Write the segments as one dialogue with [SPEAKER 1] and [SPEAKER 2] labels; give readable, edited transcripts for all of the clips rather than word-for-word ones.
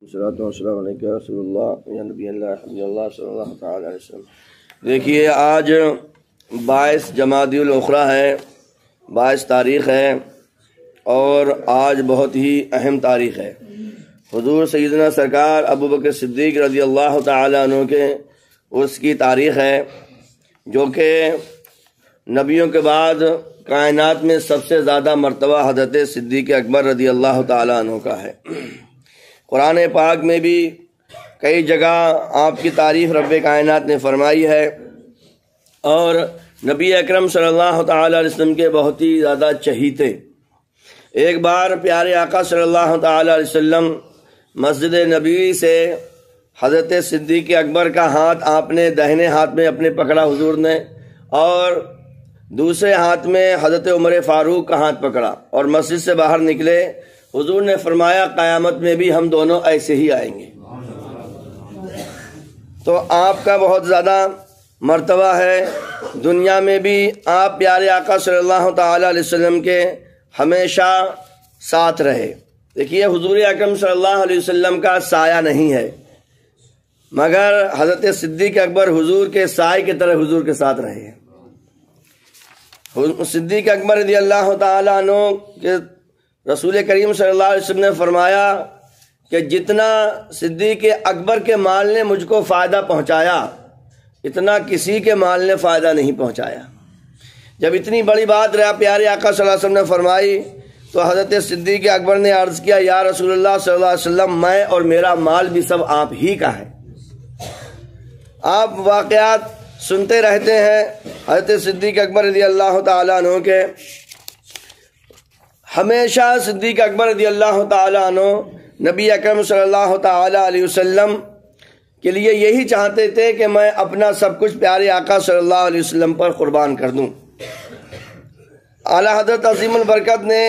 [SPEAKER 1] السلام علیکم رسول اللہ یا نبی اللہ حبیب اللہ صلی اللہ تعالی علیہ وسلم۔ دیکھیے آج 22 جمادی الاخری ہے، 22 تاریخ ہے، اور آج بہت ہی اہم تاریخ ہے۔ حضور سیدنا سرکار ابوبکر صدیق رضی اللہ تعالی عنہ کے اس کی تاریخ ہے جو کہ نبیوں کے بعد کائنات میں سب سے زیادہ مرتبہ حضرت صدیق اکبر رضی اللہ تعالی عنہ کا ہے۔ قرآن پاک میں بھی کئی جگہ آپ کی تعریف رب کائنات نے فرمائی ہے، اور نبی اکرم صلی اللہ تعالی علیہ وسلم کے بہت ہی زیادہ چہیتے۔ ایک بار پیارے آقا صلی اللہ تعالی علیہ وسلم مسجد نبوی سے حضرت صدیق اکبر کا ہاتھ آپ نے داہنے ہاتھ میں اپنے پکڑا حضور نے، اور دوسرے ہاتھ میں حضرت عمر فاروق کا ہاتھ پکڑا، اور مسجد سے باہر نکلے۔ حضور نے فرمایا قیامت میں بھی ہم دونوں ایسے ہی آئیں گے۔ تو آپ کا بہت زیادہ مرتبہ ہے، دنیا میں بھی آپ پیارے آقا صلی اللہ تعالی علیہ وسلم کے ہمیشہ ساتھ رہے۔ دیکھیے حضور اکرم صلی اللہ علیہ وسلم کا سایہ نہیں ہے، مگر حضرت صدیق اکبر حضور کے سائے کی طرح حضور کے ساتھ رہے۔ صدیق اکبر رضی اللہ تعالی عنہ کے رسول کریم صلی اللہ علیہ وسلم نے فرمایا کہ جتنا صدیق اکبر کے مال نے مجھ کو فائدہ پہنچایا، اتنا کسی کے مال نے فائدہ نہیں پہنچایا۔ جب اتنی بڑی بات رہا پیارے آقا صلی اللہ علیہ وسلم نے فرمائی، تو حضرت صدیق اکبر نے عرض کیا یا رسول اللہ صلی اللہ علیہ وسلم، میں اور میرا مال بھی سب آپ ہی کا ہے۔ آپ واقعات سنتے رہتے ہیں حضرت صدیق اکبر رضی اللہ تعالیٰ عنہ کے۔ ہمیشہ صدیق اکبر رضی اللہ تعالیٰ عنہ نبی اکرم صلی اللہ تعالیٰ علیہ وسلم کے لیے یہی چاہتے تھے کہ میں اپنا سب کچھ پیارے آقا صلی اللہ علیہ وسلم پر قربان کر دوں۔ اعلیٰ حضرت عظیم البرکت نے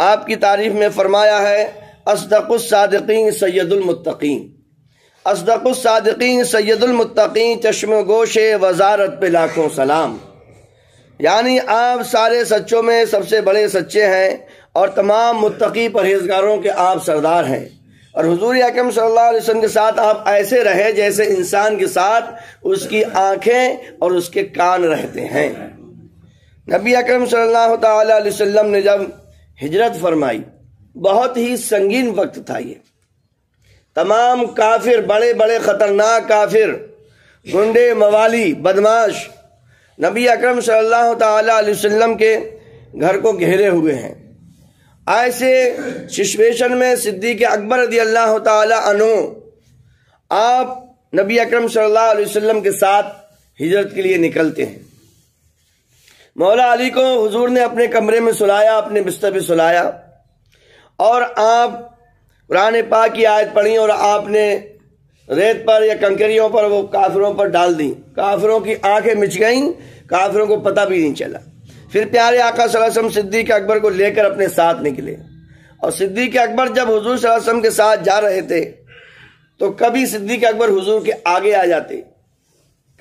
[SPEAKER 1] آپ کی تعریف میں فرمایا ہے، اصدق الصادقین سید المتقین، اصدق الصادقین سید المتقین، چشم گوش وزارت پہ لاکھوں سلام۔ یعنی آپ سارے سچوں میں سب سے بڑے سچے ہیں، اور تمام متقی پرہیزگاروں کے آپ سردار ہیں۔ اور حضور اکرم صلی اللہ علیہ وسلم کے ساتھ آپ ایسے رہے جیسے انسان کے ساتھ اس کی آنکھیں اور اس کے کان رہتے ہیں۔ نبی اکرم صلی اللہ تعالی علیہ وسلم نے جب ہجرت فرمائی، بہت ہی سنگین وقت تھا یہ۔ تمام کافر، بڑے بڑے خطرناک کافر، گنڈے، موالی، بدماش نبی اکرم صلی اللہ تعالی علیہ وسلم کے گھر کو گھیرے ہوئے ہیں۔ ایسے سچویشن میں صدیق اکبر رضی اللہ تعالی عنہ آپ نبی اکرم صلی اللہ علیہ وسلم کے ساتھ ہجرت کے لیے نکلتے ہیں۔ مولا علی کو حضور نے اپنے کمرے میں سلایا، اپنے بستر پہ سلایا، اور آپ قرآن پاک کی آیت پڑھی، اور آپ نے ریت پر یا کنکریوں پر وہ کافروں پر ڈال دی۔ کافروں کی آنکھیں مچ گئیں، کافروں کو پتہ بھی نہیں چلا۔ پھر پیارے آقا صلی اللہ علیہ وسلم صدیق اکبر کو لے کر اپنے ساتھ نکلے، اور صدیق اکبر جب حضور صلی اللہ علیہ وسلم کے ساتھ جا رہے تھے تو کبھی صدیق اکبر حضور کے آگے آ جاتے،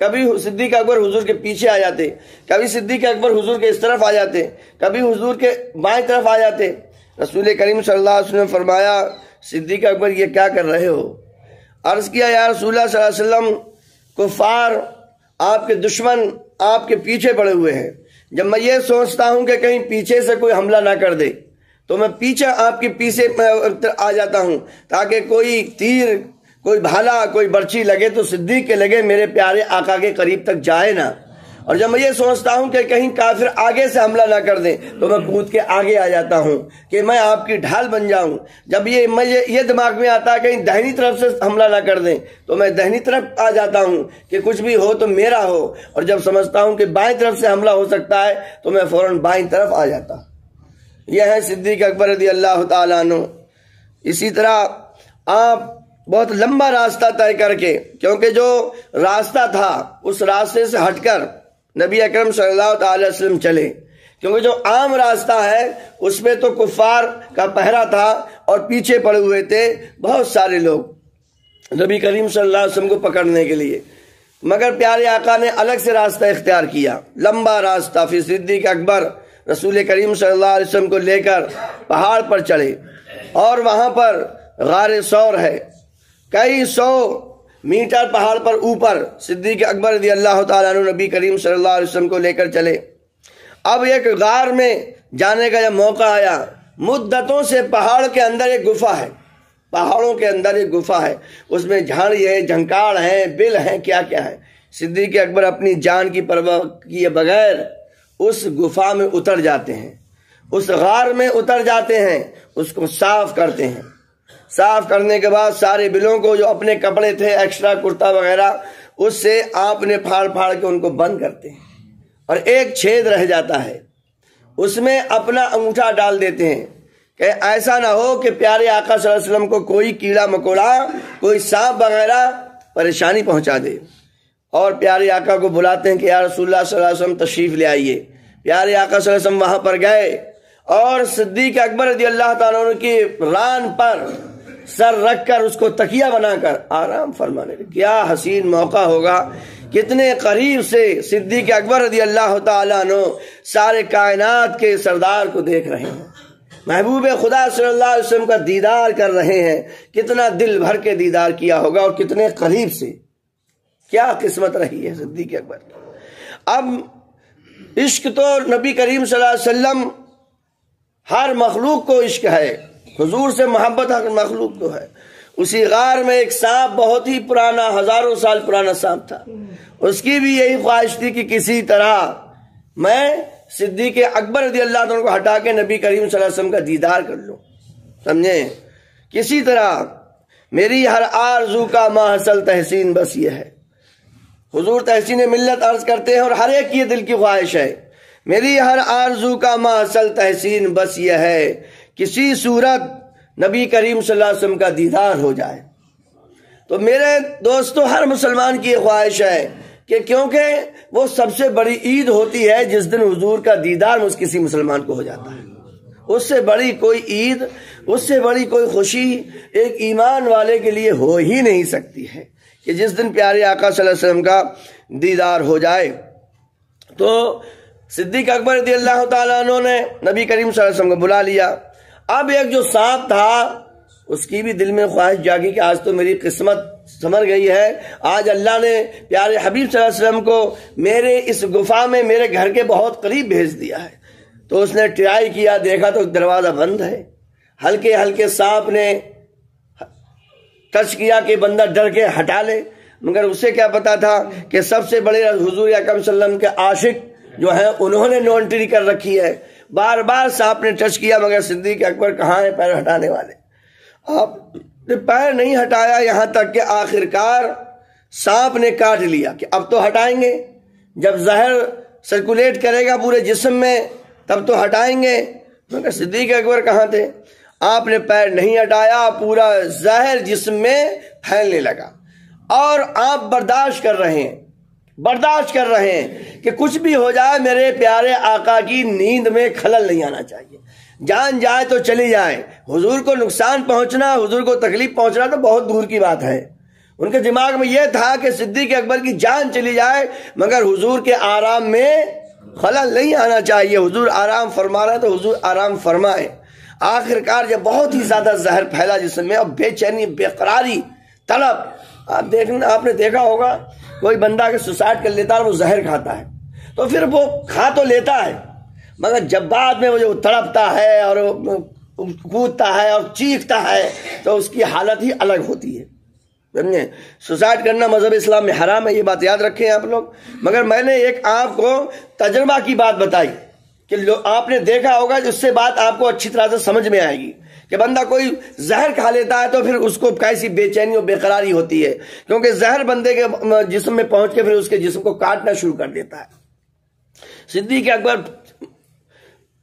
[SPEAKER 1] کبھی صدیق اکبر حضور کے پیچھے آ جاتے، کبھی صدیق اکبر حضور کے اس طرف آ جاتے، کبھی حضور کے بائیں طرف آ جاتے۔ رسول کریم صلی اللہ علیہ وسلم نے فرمایا صدیق اکبر یہ کیا کر رہے ہو؟ عرض کیا یا رسول اللہ صلی اللہ علیہ وسلم، کفار آپ کے دشمن آپ کے پیچھے پڑے ہوئے ہیں۔ جب میں یہ سوچتا ہوں کہ کہیں پیچھے سے کوئی حملہ نہ کر دے تو میں پیچھے آپ کے پیچھے آ جاتا ہوں، تاکہ کوئی تیر، کوئی بھالا، کوئی برچی لگے تو صدیق کے لگے، میرے پیارے آقا کے قریب تک جائے نہ۔ اور جب میں یہ سوچتا ہوں کہ کہیں کافر آگے سے حملہ نہ کر دیں تو میں کود کے آگے آ جاتا ہوں کہ میں آپ کی ڈھال بن جاؤں۔ جب یہ دماغ میں آتا ہے کہیں دہنی طرف سے حملہ نہ کر دیں تو میں دہنی طرف آ جاتا ہوں کہ کچھ بھی ہو تو میرا ہو، اور جب سمجھتا ہوں کہ بائیں طرف سے حملہ ہو سکتا ہے تو میں فوراً بائیں طرف آ جاتا ہوں۔ یہ ہے صدیق اکبر رضی اللہ تعالیٰ عنہ۔ اسی طرح آپ بہت لمبا راستہ طے کر کے، کیونکہ جو راستہ تھا اس راستے سے ہٹ کر نبی اکرم صلی اللہ تعالی وسلم چلے، کیونکہ جو عام راستہ ہے اس میں تو کفار کا پہرا تھا، اور پیچھے پڑے ہوئے تھے بہت سارے لوگ نبی کریم صلی اللہ علیہ وسلم کو پکڑنے کے لیے۔ مگر پیارے آقا نے الگ سے راستہ اختیار کیا، لمبا راستہ۔ پھر صدیق اکبر رسول کریم صلی اللہ علیہ وسلم کو لے کر پہاڑ پر چڑھے، اور وہاں پر غار ثور ہے، کئی 100 میٹر پہاڑ پر اوپر صدیق اکبر رضی اللہ تعالیٰ عنہ نبی کریم صلی اللہ علیہ وسلم کو لے کر چلے۔ اب ایک غار میں جانے کا جب موقع آیا، مدتوں سے پہاڑ کے اندر ایک گفا ہے، پہاڑوں کے اندر ایک گفا ہے، اس میں جھاڑی ہے، جھنکاڑ ہیں، بل ہیں، کیا کیا ہے۔ صدیق اکبر اپنی جان کی پرواہ کیے بغیر اس گفا میں اتر جاتے ہیں، اس غار میں اتر جاتے ہیں، اس کو صاف کرتے ہیں۔ صاف کرنے کے بعد سارے بلوں کو، جو اپنے کپڑے تھے ایکسٹرا کرتا وغیرہ، اس سے آپ نے پھاڑ پھاڑ کے ان کو بند کرتے ہیں، اور ایک چھید رہ جاتا ہے، اس میں اپنا انگوٹھا ڈال دیتے ہیں کہ ایسا نہ ہو کہ پیارے آقا صلی اللہ علیہ وسلم کو کوئی کیڑا مکوڑا، کوئی سانپ وغیرہ پریشانی پہنچا دے۔ اور پیارے آقا کو بلاتے ہیں کہ یا رسول اللہ صلی اللہ علیہ وسلم تشریف لے آئیے۔ پیارے آقا صلی اللہ علیہ وسلم وہاں پر گئے اور صدیق اکبر رضی اللہ تعالیٰ عنہ کی ران پر سر رکھ کر اس کو تکیہ بنا کر آرام فرمانے لگے۔ کیا حسین موقع ہوگا، کتنے قریب سے صدیق اکبر رضی اللہ تعالیٰ عنہ سارے کائنات کے سردار کو دیکھ رہے ہیں، محبوب خدا صلی اللہ علیہ وسلم کا دیدار کر رہے ہیں۔ کتنا دل بھر کے دیدار کیا ہوگا اور کتنے قریب سے، کیا قسمت رہی ہے صدیق اکبر کی۔ اب عشق تو نبی کریم صلی اللہ علیہ وسلم، ہر مخلوق کو عشق ہے، حضور سے محبت ہر مخلوق کو ہے۔ اسی غار میں ایک سانپ، بہت ہی پرانا، ہزاروں سال پرانا سانپ تھا، اس کی بھی یہی خواہش تھی کہ کسی طرح میں صدیق اکبر رضی اللہ عنہ کو ہٹا کے نبی کریم صلی اللہ علیہ وسلم کا دیدار کر لوں، سمجھیں، کسی طرح میری ہر آرزو کا ماحصل تحسین بس یہ ہے۔ حضور تحسین ملت عرض کرتے ہیں اور ہر ایک کی دل کی خواہش ہے، میری ہر آرزو کا ماحصل تحسین بس یہ ہے، کسی صورت نبی کریم صلی اللہ علیہ وسلم کا دیدار ہو جائے۔ تو میرے دوستو، ہر مسلمان کی یہ خواہش ہے کہ کیونکہ وہ سب سے بڑی عید ہوتی ہے جس دن حضور کا دیدار کسی مسلمان کو ہو جاتا ہے۔ اس سے بڑی کوئی عید، اس سے بڑی کوئی خوشی ایک ایمان والے کے لیے ہو ہی نہیں سکتی ہے کہ جس دن پیارے آقا صلی اللہ علیہ وسلم کا دیدار ہو جائے۔ تو صدیق اکبر رضی اللہ تعالیٰ عنہ نے نبی کریم صلی اللہ علیہ وسلم کو بلا لیا۔ اب ایک جو سانپ تھا، اس کی بھی دل میں خواہش جاگی کہ آج تو میری قسمت سنور گئی ہے، آج اللہ نے پیارے حبیب صلی اللہ علیہ وسلم کو میرے اس گفا میں میرے گھر کے بہت قریب بھیج دیا ہے۔ تو اس نے ٹرائی کیا، دیکھا تو دروازہ بند ہے، ہلکے ہلکے سانپ نے ٹچ کیا کہ بندہ ڈر کے ہٹا لے، مگر اسے کیا پتا تھا کہ سب سے بڑے حضور اکرم صلی اللہ علیہ وسلم کے عاشق جو ہیں انہوں نے نو انٹری کر رکھی ہے۔ بار بار سانپ نے ٹچ کیا مگر صدیق اکبر کہاں ہے پیر ہٹانے والے، آپ نے پیر نہیں ہٹایا، یہاں تک کہ آخرکار سانپ نے کاٹ لیا کہ اب تو ہٹائیں گے، جب زہر سرکولیٹ کرے گا پورے جسم میں تب تو ہٹائیں گے، مگر صدیق اکبر کہاں تھے، آپ نے پیر نہیں ہٹایا، پورا زہر جسم میں پھیلنے لگا، اور آپ برداشت کر رہے ہیں کہ کچھ بھی ہو جائے میرے پیارے آقا کی نیند میں خلل نہیں آنا چاہیے، جان جائے تو چلی جائے، حضور کو نقصان پہنچنا، حضور کو تکلیف پہنچنا تو بہت دور کی بات ہے۔ ان کے دماغ میں یہ تھا کہ صدیق اکبر کی جان چلی جائے مگر حضور کے آرام میں خلل نہیں آنا چاہیے، حضور آرام فرما رہے ہیں تو حضور آرام فرمائے۔ آخرکار جب بہت ہی زیادہ زہر پھیلا جسم میں اور بے چینی، بے قراری، طلب، آپ نے دیکھا ہوگا کوئی بندہ کہ سوسائڈ کر لیتا ہے، وہ زہر کھاتا ہے تو پھر وہ کھا تو لیتا ہے مگر جب بعد میں وہ جو تڑپتا ہے اور کودتا ہے اور چیختا ہے تو اس کی حالت ہی الگ ہوتی ہے، سمجھیں۔ سوسائڈ کرنا مذہب اسلام میں حرام ہے، یہ بات یاد رکھیں آپ لوگ، مگر میں نے ایک آپ کو تجربہ کی بات بتائی کہ آپ نے دیکھا ہوگا، اس سے بات آپ کو اچھی طرح سے سمجھ میں آئے گی کہ بندہ کوئی زہر کھا لیتا ہے تو پھر اس کو کیسی بے چینی اور بے قراری ہوتی ہے، کیونکہ زہر بندے کے جسم میں پہنچ کے پھر اس کے جسم کو کاٹنا شروع کر دیتا ہے۔ صدیق اکبر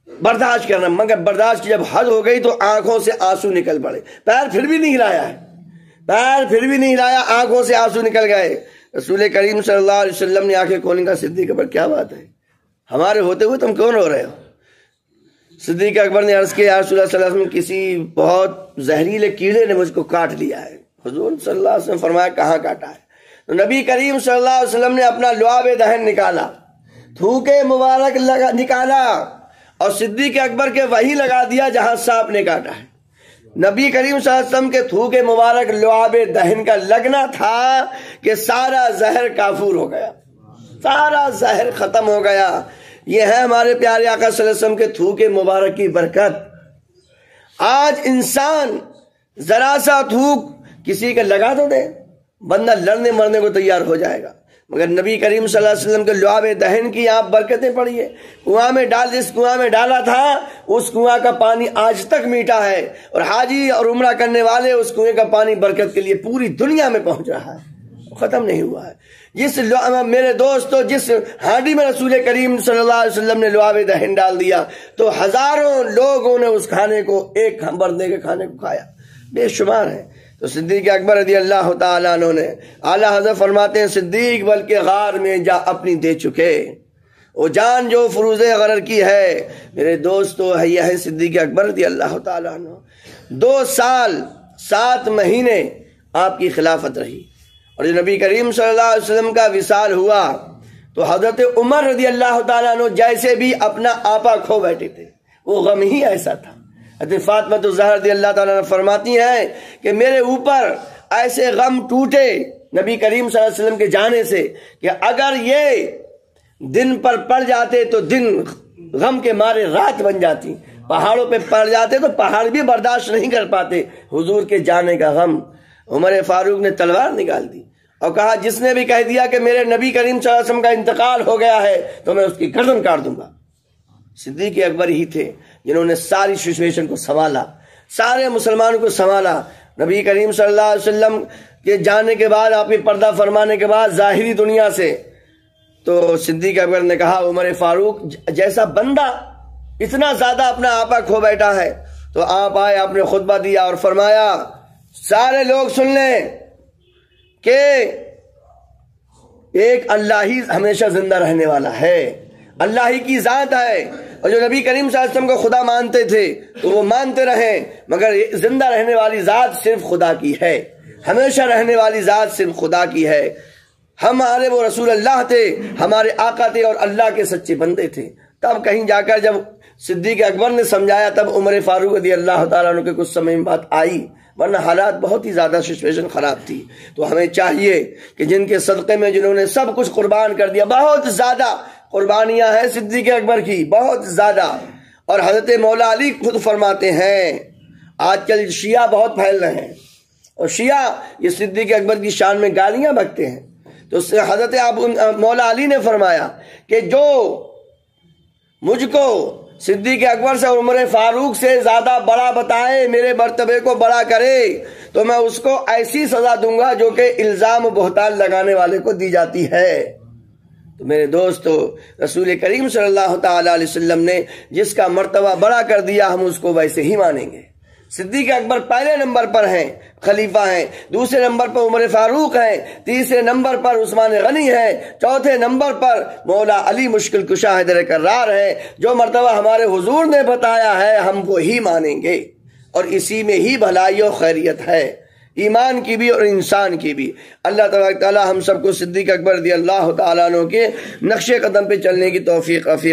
[SPEAKER 1] برداشت کرنا، مگر برداشت کی جب حد ہو گئی تو آنکھوں سے آنسو نکل پڑے، پیر پھر بھی نہیں ہلایا، آنکھوں سے آنسو نکل گئے۔ رسول کریم صلی اللہ علیہ وسلم نے آنکھیں کھولنے کا، صدیق اکبر کیا بات ہے، ہمارے ہوتے ہوئے تم کون ہو رہے ہو؟ صدیق اکبر نے عرض کیا، یا رسول اللہ صلی اللہ علیہ وسلم، کسی بہت زہریلے کیڑے نے مجھ کو کاٹ لیا ہے۔ حضور صلی اللہ علیہ وسلم فرمایا کہاں کاٹا ہے؟ تو نبی کریم صلی اللہ علیہ وسلم نے اپنا لعاب دہن نکالا، تھوکے مبارک نکالا اور صدیق اکبر کے وہی لگا دیا جہاں سانپ نے کاٹا ہے۔ نبی کریم صلی اللہ علیہ وسلم کے تھوک مبارک لعاب دہن کا لگنا تھا کہ سارا زہر کافور ہو گیا، سارا زہر ختم ہو گیا۔ یہ ہے ہمارے پیارے آقا صلی اللہ علیہ وسلم کے تھوک مبارک کی برکت۔ آج انسان ذرا سا تھوک کسی کا لگا تو دے، بندہ لڑنے مرنے کو تیار ہو جائے گا، مگر نبی کریم صلی اللہ علیہ وسلم کے لعاب دہن کی آپ برکتیں پڑھیے۔ کنواں میں جس کنواں میں ڈالا تھا اس کنواں کا پانی آج تک میٹھا ہے، اور حاجی اور عمرہ کرنے والے اس کنویں کا پانی برکت کے لیے پوری دنیا میں پہنچ رہا ہے، ختم نہیں ہوا ہے۔ میرے دوستو، جس ہانڈی میں رسول کریم صلی اللہ علیہ وسلم نے لعاب دہن ڈال دیا تو ہزاروں لوگوں نے اس کھانے کو، ایک بردے کے کھانے کو کھایا، بے شمار ہے۔ تو صدیق اکبر رضی اللہ تعالیٰ عنہ نے، اعلیٰ حضرت فرماتے ہیں صدیق بلکہ غار میں جا اپنی دے چکے، وہ جان جو فروز غرر کی ہے۔ میرے دوستو، یہ ہے صدیق اکبر رضی اللہ تعالیٰ عنہ۔ 2 سال 7 مہینے آپ کی خلافت رہی، اور جب نبی کریم صلی اللہ علیہ وسلم کا وصال ہوا تو حضرت عمر رضی اللہ تعالیٰ عنہ جیسے بھی اپنا آپا کھو بیٹھے تھے، وہ غم ہی ایسا تھا۔ حضرت فاطمہ الزہرا رضی اللہ تعالیٰ عنہ فرماتی ہیں کہ میرے اوپر ایسے غم ٹوٹے نبی کریم صلی اللہ علیہ وسلم کے جانے سے کہ اگر یہ دن پر پڑ جاتے تو دن غم کے مارے رات بن جاتی، پہاڑوں پہ پڑ جاتے تو پہاڑ بھی برداشت نہیں کر پاتے حضور کے جانے کا غم۔ عمر فاروق نے تلوار نکال دی اور کہا جس نے بھی کہہ دیا کہ میرے نبی کریم صلی اللہ علیہ وسلم کا انتقال ہو گیا ہے تو میں اس کی گردن کاٹ دوں گا۔ صدیق اکبر ہی تھے جنہوں نے ساری سچویشن کو سنبھالا، سارے مسلمانوں کو سنبھالا۔ نبی کریم صلی اللہ علیہ وسلم کے جانے کے بعد، آپ کی پردہ فرمانے کے بعد ظاہری دنیا سے، تو صدیق اکبر نے کہا عمر فاروق جیسا بندہ اتنا زیادہ اپنا آپا کھو بیٹھا ہے، تو آپ آئے، آپ نے خطبہ دیا اور فرمایا سارے لوگ سن لیں کہ ایک اللہ ہی ہمیشہ زندہ رہنے والا ہے، اللہ ہی کی ذات ہے، اور جو نبی کریم صلی اللہ علیہ وسلم کو خدا مانتے تھے تو وہ مانتے رہیں، مگر زندہ رہنے والی ذات صرف خدا کی ہے، ہمیشہ رہنے والی ذات صرف خدا کی ہے۔ ہمارے وہ رسول اللہ تھے، ہمارے آقا تھے اور اللہ کے سچے بندے تھے۔ تب کہیں جا کر جب صدیق اکبر نے سمجھایا تب عمر فاروق رضی اللہ تعالیٰ عنہ کے کچھ سمجھ میں بات آئی، ورنہ حالات بہت ہی زیادہ سچویشن خراب تھی۔ تو ہمیں چاہیے کہ جن کے صدقے میں جنہوں نے سب کچھ قربان کر دیا، بہت زیادہ قربانیاں ہیں صدیق اکبر کی، بہت زیادہ، اور حضرت مولا علی خود فرماتے ہیں، آج کل شیعہ بہت پھیل رہے ہیں اور شیعہ یہ صدیق اکبر کی شان میں گالیاں بکتے ہیں، تو حضرت مولا علی نے فرمایا کہ جو مجھ کو صدیق اکبر سے اور عمر فاروق سے زیادہ بڑا بتائے، میرے مرتبے کو بڑا کرے، تو میں اس کو ایسی سزا دوں گا جو کہ الزام و بہتان لگانے والے کو دی جاتی ہے۔ تو میرے دوستو، رسول کریم صلی اللہ تعالی علیہ وسلم نے جس کا مرتبہ بڑا کر دیا ہم اس کو ویسے ہی مانیں گے۔ صدیق اکبر پہلے نمبر پر ہیں، خلیفہ ہیں، دوسرے نمبر پر عمر فاروق ہیں، تیسرے نمبر پر عثمان غنی ہیں، چوتھے نمبر پر مولا علی مشکل کشا حیدر کرار ہے۔ جو مرتبہ ہمارے حضور نے بتایا ہے ہم وہ ہی مانیں گے، اور اسی میں ہی بھلائی و خیریت ہے، ایمان کی بھی اور انسان کی بھی۔ اللہ تبارک تعالی ہم سب کو صدیق اکبر رضی اللہ تعالیٰ عنہ کے نقش قدم پہ چلنے کی توفیق عطا